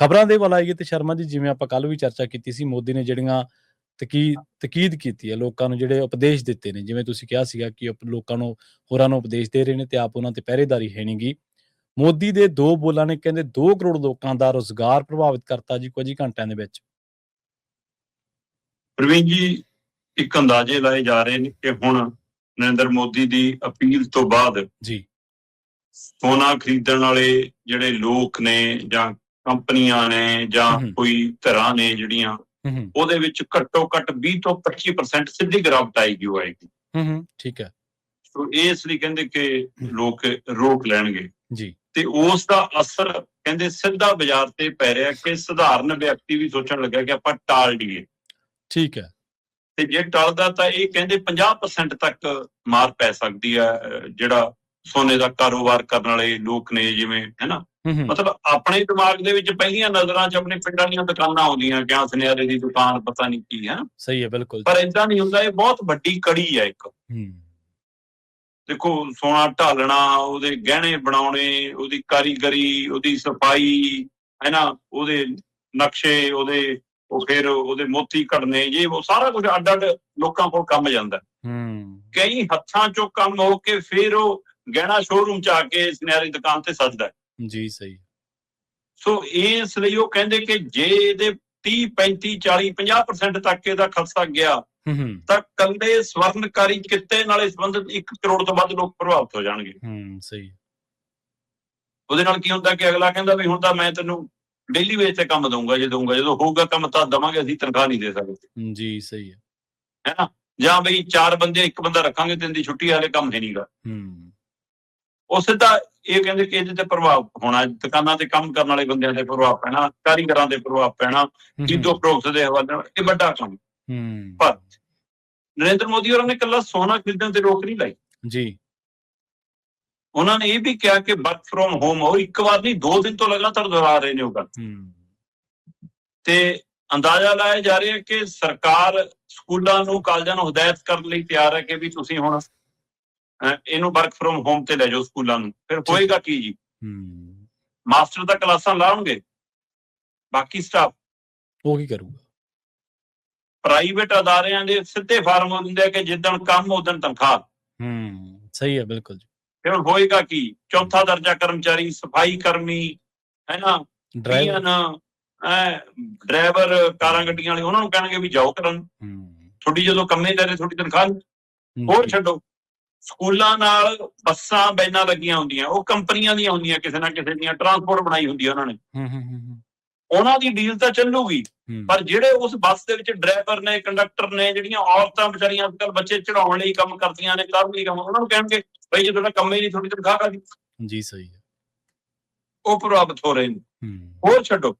ਖਬਰਾਂ ਦੇ ਵੱਲ ਆਈਏ ਤੇ ਸ਼ਰਮਾ ਜੀ, ਜਿਵੇਂ ਆਪਾਂ ਕੱਲ੍ਹ ਵੀ ਚਰਚਾ ਕੀਤੀ ਸੀ, ਮੋਦੀ ਨੇ ਜਿਹੜੀਆਂ ਤਕੀਦ ਕੀਤੀ ਹੈ, ਲੋਕਾਂ ਨੂੰ ਜਿਹੜੇ ਉਪਦੇਸ਼ ਦਿੱਤੇ ਨੇ, ਜਿਵੇਂ ਤੁਸੀਂ ਕਿਹਾ ਸੀਗਾ ਕਿ ਲੋਕਾਂ ਨੂੰ, ਹੋਰਾਂ ਨੂੰ ਉਪਦੇਸ਼ ਦੇ ਰਹੇ ਨੇ ਤੇ ਆਪ ਉਹਨਾਂ ਤੇ ਪਹਿਰੇਦਾਰੀ ਹੈ ਨੀ ਗੀ। ਮੋਦੀ ਦੇ 2 ਬੋਲਾਂ ਨੇ ਕਹਿੰਦੇ 2 ਕਰੋੜ ਲੋਕਾਂ ਦਾ ਰੁਜ਼ਗਾਰ ਪ੍ਰਭਾਵਿਤ ਕਰਤਾ ਜੀ ਕੁਝ ਹੀ ਘੰਟਿਆਂ ਦੇ ਵਿੱਚ। ਪ੍ਰਵੀਨ ਜੀ, ਇੱਕ ਅੰਦਾਜ਼ੇ ਲਾਏ ਜਾ ਰਹੇ ਨੇ ਕਿ ਹੁਣ ਨਰਿੰਦਰ ਮੋਦੀ ਦੀ ਅਪੀਲ ਤੋਂ ਬਾਅਦ ਜੀ ਸੋਨਾ ਖਰੀਦਣ ਵਾਲੇ ਜਿਹੜੇ ਲੋਕ ਨੇ ਜਾਂ ਕੰਪਨੀਆਂ ਨੇ ਜਾਂ ਕੋਈ ਧਿਰਾਂ ਨੇ ਜਿਹੜੀਆਂ, ਉਹਦੇ ਵਿੱਚ ਘੱਟੋ ਘੱਟ 20 ਤੋਂ 25% ਸਿੱਧੀ ਗਿਰਾਵਟ ਆਏਗੀ। ਠੀਕ ਹੈ। ਸੋ ਇਸ ਲਈ ਕਹਿੰਦੇ ਕਿ ਲੋਕ ਰੋਕ ਲੈਣਗੇ ਜੀ, ਤੇ ਉਸ ਦਾ ਅਸਰ ਕਹਿੰਦੇ ਸਿੱਧਾ ਬਾਜ਼ਾਰ ਤੇ ਪੈ ਰਿਹਾ ਕਿ ਸਧਾਰਨ ਵਿਅਕਤੀ ਵੀ ਸੋਚਣ ਲੱਗਾ ਕਿ ਆਪਾਂ ਟਾਲ ਲਈਏ। ਠੀਕ ਹੈ। ਤੇ ਜੇ ਟਲਦਾ ਤਾਂ ਇਹ ਕਹਿੰਦੇ 50% ਤੱਕ ਮਾਰ ਪੈ ਸਕਦੀ ਹੈ ਜਿਹੜਾ ਸੋਨੇ ਦਾ ਕਾਰੋਬਾਰ ਕਰਨ ਵਾਲੇ ਲੋਕ ਨੇ, ਜਿਵੇਂ ਹੈ ਨਾ, ਮਤਲਬ ਆਪਣੇ ਦਿਮਾਗ ਦੇ ਵਿੱਚ ਪਹਿਲੀਆਂ ਨਜ਼ਰਾਂ 'ਚ ਆਪਣੇ ਪਿੰਡਾਂ ਦੀਆਂ ਦੁਕਾਨਾਂ ਆਉਂਦੀਆਂ, ਕਿਆ ਸੁਨਿਆਰੇ ਦੀ ਦੁਕਾਨ, ਪਤਾ ਨਹੀਂ ਕੀ ਹੈ। ਸਹੀ ਹੈ, ਬਿਲਕੁਲ। ਪਰ ਏਦਾਂ ਨਹੀਂ ਹੁੰਦਾ, ਇਹ ਬਹੁਤ ਵੱਡੀ ਕੜੀ ਹੈ ਇੱਕ। ਦੇਖੋ, ਸੋਨਾ ਢਾਲਣਾ, ਉਹਦੇ ਗਹਿਣੇ ਬਣਾਉਣੇ, ਉਹਦੀ ਕਾਰੀਗਰੀ, ਉਹਦੀ ਸਫਾਈ, ਹੈ ਨਾ, ਉਹਦੇ ਨਕਸ਼ੇ, ਉਹ ਫਿਰ ਉਹਦੇ ਮੋਤੀ ਘੜਨੇ, ਜੇ ਉਹ ਸਾਰਾ ਕੁਝ ਅੱਡ ਅੱਡ ਲੋਕਾਂ ਕੋਲ ਕੰਮ ਜਾਂਦਾ। ਕਈ ਹੱਥਾਂ ਚੋਂ ਕੰਮ ਹੋ ਕੇ ਫਿਰ ਉਹ ਗਹਿਣਾ ਸ਼ੋਰੂਮ 'ਚ ਆ ਕੇ ਸੁਨਿਆਰੀ ਦੁਕਾਨ ਤੇ ਸਜਦਾ ਜੀ। ਸਹੀ। ਸੋ ਇਸ ਲਈ ਉਹ ਕਹਿੰਦੇ ਕਿ ਜੇ ਇਹਦੇ 30, 35, 40, 50% ਤੱਕ ਇਹਦਾ ਖਰਚਾ ਗਿਆ ਤਾਂ ਕੱਲੇ ਸਵਰਨਕਾਰੀ ਕਿੱਤੇ ਨਾਲ ਸੰਬੰਧਿਤ 1 ਕਰੋੜ ਤੋਂ ਵੱਧ ਲੋਕ ਪ੍ਰਭਾਵਿਤ ਹੋ ਜਾਣਗੇ। ਸਹੀ। ਉਹਦੇ ਨਾਲ ਕੀ ਹੁੰਦਾ ਕਿ ਅਗਲਾ ਕਹਿੰਦਾ ਵੀ ਹੁਣ ਤਾਂ ਮੈਂ ਤੈਨੂੰ ਡੇਲੀ ਵੇਜ ਤੇ ਕੰਮ ਦਊਂਗਾ, ਜਦੋਂ ਹੋਊਗਾ ਕੰਮ ਤਾਂ ਦੇਵਾਂਗੇ, ਅਸੀਂ ਤਨਖਾਹ ਨਹੀਂ ਦੇ ਸਕਦੇ ਜੀ। ਸਹੀ ਹੈ ਨਾ। ਜਾਂ ਬਈ 4 ਬੰਦੇ 1 ਬੰਦਾ ਰੱਖਾਂਗੇ, 3 ਦੀ ਛੁੱਟੀ ਵਾਲੇ ਕੰਮ ਹੈ ਨਹੀਂਗਾ। ਉਹ ਸਿੱਧਾ ਇਹ ਕਹਿੰਦੇ ਕਿ ਇਹਦੇ ਤੇ ਪ੍ਰਭਾਵ ਹੋਣਾ, ਦੁਕਾਨਾਂ ਤੇ ਕੰਮ ਕਰਨ ਵਾਲੇ ਬੰਦਿਆਂ ਤੇ ਪ੍ਰਭਾਵ ਪੈਣਾ, ਕਾਰੀਗਰਾਂ ਤੇ ਪ੍ਰਭਾਵ ਪੈਣਾ, ਚੀਜ਼ੋ ਪ੍ਰੋਡਕਟਸ ਦੇ ਹਵਾਲੇ ਨਾਲ। ਇਹ ਵੱਡਾ ਕੰਮ। ਪਰ ਨਰਿੰਦਰ ਮੋਦੀ ਹੋਰਾਂ ਨੇ ਇਕੱਲਾ ਸੋਨਾ ਖਰੀਦਣ ਤੇ ਰੋਕ ਨਹੀਂ ਲਾਈ ਜੀ। ਉਹਨਾਂ ਨੇ ਇਹ ਵੀ ਕਿਹਾ ਕਿ ਵਰਕ ਫਰੋਮ ਹੋਮ, ਉਹ 1 ਵਾਰ ਨਹੀਂ 2 ਦਿਨ ਤੋਂ ਲਗਾਤਾਰ ਦੁਹਰਾ ਰਹੇ ਨੇ ਉਹ ਗੱਲ। ਤੇ ਅੰਦਾਜ਼ਾ ਲਾਇਆ ਜਾ ਰਿਹਾ ਕਿ ਸਰਕਾਰ ਸਕੂਲਾਂ ਨੂੰ, ਕਾਲਜਾਂ ਨੂੰ ਹਦਾਇਤ ਕਰਨ ਲਈ ਤਿਆਰ ਹੈ ਕਿ ਵੀ ਤੁਸੀਂ ਹੁਣ ਇਹਨੂੰ ਵਰਕ ਫਰੋਮ ਹੋਮ ਤੇ ਲੈ ਜਾਓ ਸਕੂਲਾਂ ਨੂੰ। ਫਿਰ ਹੋਏਗਾ ਕੀ ਜੀ? ਮਾਸਟਰ ਤਾਂ ਕਲਾਸਾਂ ਲਾਉਣਗੇ, ਬਾਕੀ ਸਟਾਫ ਉਹ ਕੀ ਕਰੂਗਾ? ਪ੍ਰਾਈਵੇਟ ਅਦਾਰਿਆਂ ਦੇ ਸਿੱਧੇ ਫਾਰਮ ਹੁੰਦੇ ਆ ਕਿ ਜਿੱਦਣ ਕੰਮ ਉਦਣ ਤਨਖਾਹ। ਸਹੀ ਹੈ, ਬਿਲਕੁਲ ਜੀ। ਫਿਰ ਹੋਏਗਾ ਕੀ? ਚੌਥਾ ਦਰਜਾ ਕਰਮਚਾਰੀ, ਸਫਾਈ ਕਰਮੀ, ਹੈ ਨਾ, ਡਰਾਈਵਰ, ਕਾਰਾਂ ਗੱਡੀਆਂ ਵਾਲੇ, ਉਹਨਾਂ ਨੂੰ ਕਹਿਣਗੇ ਵੀ ਜਾਓ ਕਰਨ, ਤੁਹਾਡੀ ਜਦੋਂ ਕੰਮੇ ਲੈ ਰਹੇ ਤੁਹਾਡੀ ਤਨਖਾਹ। ਹੋਰ ਛੱਡੋ, ਸਕੂਲਾਂ ਨਾਲ ਬੱਸਾਂ, ਵੈਨਾਂ ਲੱਗੀਆਂ ਹੁੰਦੀਆਂ, ਉਹ ਕੰਪਨੀਆਂ ਦੀਆਂ ਹੁੰਦੀਆਂ, ਕਿਸੇ ਨਾ ਕਿਸੇ ਦੀਆਂ ਟਰਾਂਸਪੋਰਟ ਬਣਾਈ ਹੁੰਦੀ ਹੈ ਉਹਨਾਂ ਨੇ, ਉਹਨਾਂ ਦੀ ਡੀਲ ਤਾਂ ਚੱਲੂਗੀ। ਪਰ ਜਿਹੜੇ ਉਸ ਬੱਸ ਦੇ ਵਿੱਚ ਡਰਾਈਵਰ ਨੇ, ਕੰਡਕਟਰ ਨੇ, ਜਿਹੜੀਆਂ ਔਰਤਾਂ ਵਿਚਾਰੀਆਂ ਅੱਜ ਕੱਲ੍ਹ ਬੱਚੇ ਚੜਾਉਣ ਲਈ ਕੰਮ ਕਰਦੀਆਂ ਨੇ, ਕਰਨ ਲਈ ਕੰਮ, ਉਹਨਾਂ ਨੂੰ ਕਹਿਣਗੇ ਬਈ ਜੇ ਤੁਹਾਡਾ ਕੰਮ ਹੀ ਨਹੀਂ, ਤੁਹਾਡੀ ਤਨਖਾਹ ਕਾਹਦੀ ਜੀ। ਸਹੀ ਹੈ। ਉਹ ਪ੍ਰਭਾਵਿਤ ਹੋ ਰਹੇ ਨੇ। ਹੋਰ ਛੱਡੋ,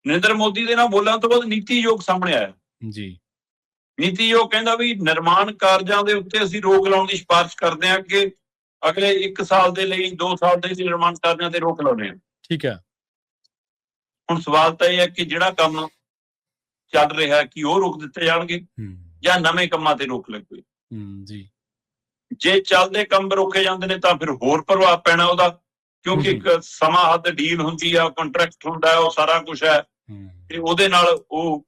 ਨਰਿੰਦਰ ਮੋਦੀ ਦੇ ਨਾਲ ਬੋਲਣ ਤੋਂ ਬਾਅਦ ਨੀਤੀ ਆਯੋਗ ਸਾਹਮਣੇ ਆਇਆ ਜੀ। ਨੀਤੀ ਆਯੋਗ ਕਹਿੰਦਾ ਵੀ ਨਿਰਮਾਣ ਕਾਰਜਾਂ ਦੇ ਉੱਤੇ ਅਸੀਂ ਰੋਕ ਲਾਉਣ ਦੀ ਸਿਫਾਰਿਸ਼ ਕਰਦੇ ਹਾਂ ਕਿ ਅਗਲੇ 1 ਸਾਲ ਦੇ ਲਈ, 2 ਸਾਲ ਦੇ ਲਈ ਨਿਰਮਾਣ ਕਾਰਜਾਂ ਤੇ ਰੋਕ ਲਾਉਂਦੇ ਹਾਂ। ਠੀਕ ਹੈ। ਹੁਣ ਸਵਾਲ ਤਾਂ ਇਹ ਹੈ ਕਿ ਜਿਹੜਾ ਕੰਮ ਚੱਲ ਰਿਹਾ ਕਿ ਉਹ ਰੋਕ ਦਿੱਤੇ ਜਾਣਗੇ ਜਾਂ ਨਵੇਂ ਕੰਮਾਂ ਤੇ ਰੋਕ ਲੱਗੇ ਜੀ। ਜੇ ਚੱਲਦੇ ਕੰਮ ਰੋਕੇ ਜਾਂਦੇ ਨੇ ਤਾਂ ਫਿਰ ਹੋਰ ਪ੍ਰਭਾਵ ਪੈਣਾ ਉਹਦਾ, ਕਿਉਂਕਿ ਇੱਕ ਸਮਾਂ ਹੱਦ ਡੀਲ ਹੁੰਦੀ ਆ, ਕੰਟਰੈਕਟ ਹੁੰਦਾ, ਉਹ ਸਾਰਾ ਕੁਛ ਹੈ, ਤੇ ਉਹਦੇ ਨਾਲ ਉਹ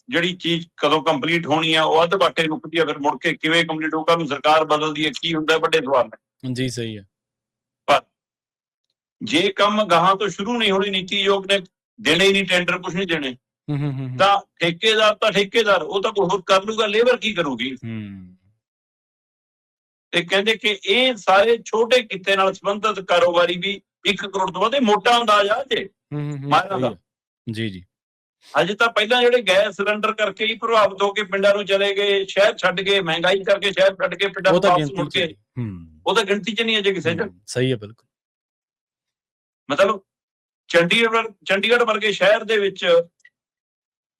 ਜਿਹੜੀ ਚੀਜ਼ ਕਦੋਂ ਕੰਪਲੀਟ ਹੋਣੀ ਆ ਉਹ ਅੱਧ ਬਾਟੇ ਰੁਕਦੀ ਆ, ਫਿਰ ਮੁੜ ਕੇ ਕਿਵੇਂ ਕੰਪਲੀਟ ਹੋਊਗਾ, ਨੂੰ ਸਰਕਾਰ ਬਦਲਦੀ ਹੈ, ਕੀ ਹੁੰਦਾ, ਵੱਡੇ ਸਵਾਲ ਨੇ ਜੀ। ਸਹੀ ਹੈ। ਪਰ ਜੇ ਕੰਮ ਗਾਹਾਂ ਤੋਂ ਸ਼ੁਰੂ ਨਹੀਂ ਹੋਣੀ, ਨੀਤੀ ਆਯੋਗ ਨੇ ਦੇਣੇ ਹੀ ਨਹੀਂ ਟੈਂਡਰ, ਕੁਛ ਨਹੀਂ ਦੇਣੇ, ਤਾਂ ਠੇਕੇਦਾਰ ਉਹ ਤਾਂ ਕੋਈ ਹੋਰ ਕਰ ਲੂਗਾ, ਲੇਬਰ ਕੀ ਕਰੂਗੀ? ਤੇ ਕਹਿੰਦੇ ਕਿ ਇਹ ਸਾਰੇ ਛੋਟੇ ਕਿੱਤੇ ਨਾਲ ਸੰਬੰਧਿਤ ਕਾਰੋਬਾਰੀ ਵੀ 1 ਕਰੋੜ ਤੋਂ ਵੱਧ, ਮੋਟਾ ਅੰਦਾਜ਼ਾ ਜੇ ਮਾਇਨਾ ਦਾ ਜੀ ਜੀ। ਅਜੇ ਤਾਂ ਪਹਿਲਾਂ ਜਿਹੜੇ ਗੈਸ ਸਿਲੰਡਰ ਕਰਕੇ ਹੀ ਪ੍ਰਭਾਵਿਤ ਹੋ ਕੇ ਪਿੰਡਾਂ ਨੂੰ ਚਲੇ ਗਏ, ਸ਼ਹਿਰ ਛੱਡ ਕੇ, ਮਹਿੰਗਾਈ ਕਰਕੇ ਸ਼ਹਿਰ ਛੱਡ ਕੇ ਪਿੰਡਾਂ ਨੂੰ ਵਾਪਸ ਮੁੜ ਕੇ, ਉਹ ਤਾਂ ਗਿਣਤੀ 'ਚ ਨਹੀਂ ਅਜੇ ਕਿਸੇ 'ਚ। ਸਹੀ ਹੈ, ਬਿਲਕੁਲ। ਮਤਲਬ ਚੰਡੀਗੜ੍ਹ ਵਰਗੇ ਸ਼ਹਿਰ ਦੇ ਵਿੱਚ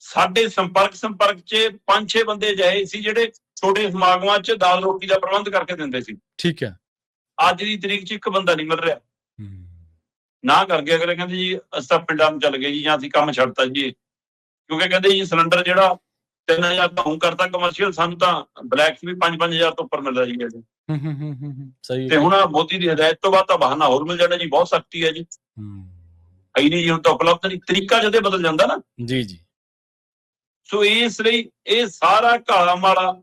ਸਾਡੇ ਸੰਪਰਕ 'ਚ 5-6 ਬੰਦੇ ਅਜਿਹੇ ਸੀ ਜਿਹੜੇ ਛੋਟੇ ਸਮਾਗਮਾਂ 'ਚ ਦਾਲ ਰੋਟੀ ਦਾ ਪ੍ਰਬੰਧ ਕਰਕੇ ਦਿੰਦੇ ਸੀ। ਠੀਕ ਹੈ। ਅੱਜ ਦੀ ਤਰੀਕ 'ਚ 1 ਬੰਦਾ ਨਹੀਂ ਮਿਲ ਰਿਹਾ। ਨਾ ਕਰਕੇ ਅਗਲੇ ਕਹਿੰਦੇ ਜੀ ਅਸੀਂ ਤਾਂ ਪਿੰਡਾਂ ਨੂੰ ਚੱਲ ਗਏ ਜੀ, ਜਾਂ ਅਸੀਂ ਕੰਮ ਛੱਡਤਾ ਜੀ, ਕਿਉਂਕਿ ਕਹਿੰਦੇ ਜੀ ਸਿਲੰਡਰ ਜਿਹੜਾ 3000 ਦਾ ਹੁਣ ਕਰਤਾ ਕਮਰਸ਼ੀਅਲ, ਸਾਨੂੰ ਤਾਂ ਬਲੈਕ 'ਚ ਵੀ 5-5000 ਤੋਂ ਉੱਪਰ ਮਿਲਦਾ ਜੀ। ਸਹੀ। ਤੇ ਹੁਣ ਮੋਦੀ ਦੀ ਹਦਾਇਤ ਤੋਂ ਬਾਅਦ ਤਾਂ ਬਹਾਨਾ ਹੋਰ ਮਿਲ ਜਾਣਾ ਜੀ, ਬਹੁਤ ਸਖਤੀ ਹੈ ਜੀ। ਹੈ ਨਹੀਂ ਜੀ, ਹੁਣ ਤਾਂ ਉਪਲਬਧ ਨਹੀਂ, ਤਰੀਕਾ ਜਦੇ ਬਦਲ ਜਾਂਦਾ ਨਾ। ਜੀ ਜੀ। ਸੋ ਇਸ ਲਈ ਇਹ ਸਾਰਾ ਕਾਲਾ ਮਾਲਾ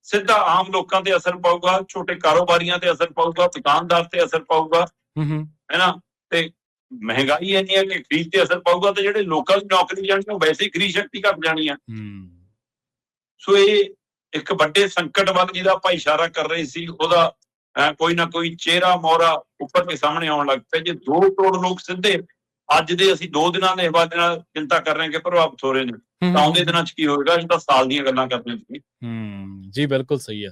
ਸਿੱਧਾ ਆਮ ਲੋਕਾਂ ਤੇ ਅਸਰ ਪਾਊਗਾ, ਛੋਟੇ ਕਾਰੋਬਾਰੀਆਂ ਤੇ ਅਸਰ ਪਾਊਗਾ, ਦੁਕਾਨਦਾਰ ਤੇ ਅਸਰ ਪਾਊਗਾ, ਹੈ ਨਾ। ਤੇ ਮਹਿੰਗਾਈ ਇੰਨੀ ਹੈ ਕਿ ਖਰੀਦ ਤੇ ਅਸਰ ਪਾਊਗਾ, ਤੇ ਜਿਹੜੇ ਲੋਕਾਂ ਦੀ ਨੌਕਰੀ ਜਾਣੀ ਉਹ ਵੈਸੇ ਹੀ ਖਰੀਦ ਸ਼ਕਤੀ ਘਟ ਜਾਣੀ ਆ। ਸੋ ਇਹ ਇੱਕ ਵੱਡੇ ਸੰਕਟ ਵੱਲ ਜਿਹਦਾ ਆਪਾਂ ਇਸ਼ਾਰਾ ਕਰ ਰਹੇ ਸੀ, ਉਹਦਾ ਕੋਈ ਨਾ ਕੋਈ ਚਿਹਰਾ ਮੋਹਰਾ ਉੱਪਰ ਕੇ ਸਾਹਮਣੇ ਆਉਣ ਲੱਗ ਪਿਆ। ਜੇ 2 ਕਰੋੜ ਲੋਕ ਸਿੱਧੇ ਅੱਜ ਦੇ ਅਸੀਂ 2 ਦਿਨਾਂ ਦੇ ਹਵਾਲੇ ਨਾਲ ਚਿੰਤਾ ਕਰ ਰਹੇ ਹਾਂ ਕਿ ਪ੍ਰਭਾਵਿਤ ਹੋ ਰਹੇ ਨੇ, ਤਾਂ ਆਉਂਦੇ ਦਿਨਾਂ 'ਚ ਕੀ ਹੋਏਗਾ? ਇਹ ਤਾਂ ਸਾਲ ਦੀਆਂ ਗੱਲਾਂ ਕਰਦੇ ਸੀ। ਜੀ ਬਿਲਕੁਲ ਸਹੀ ਹੈ।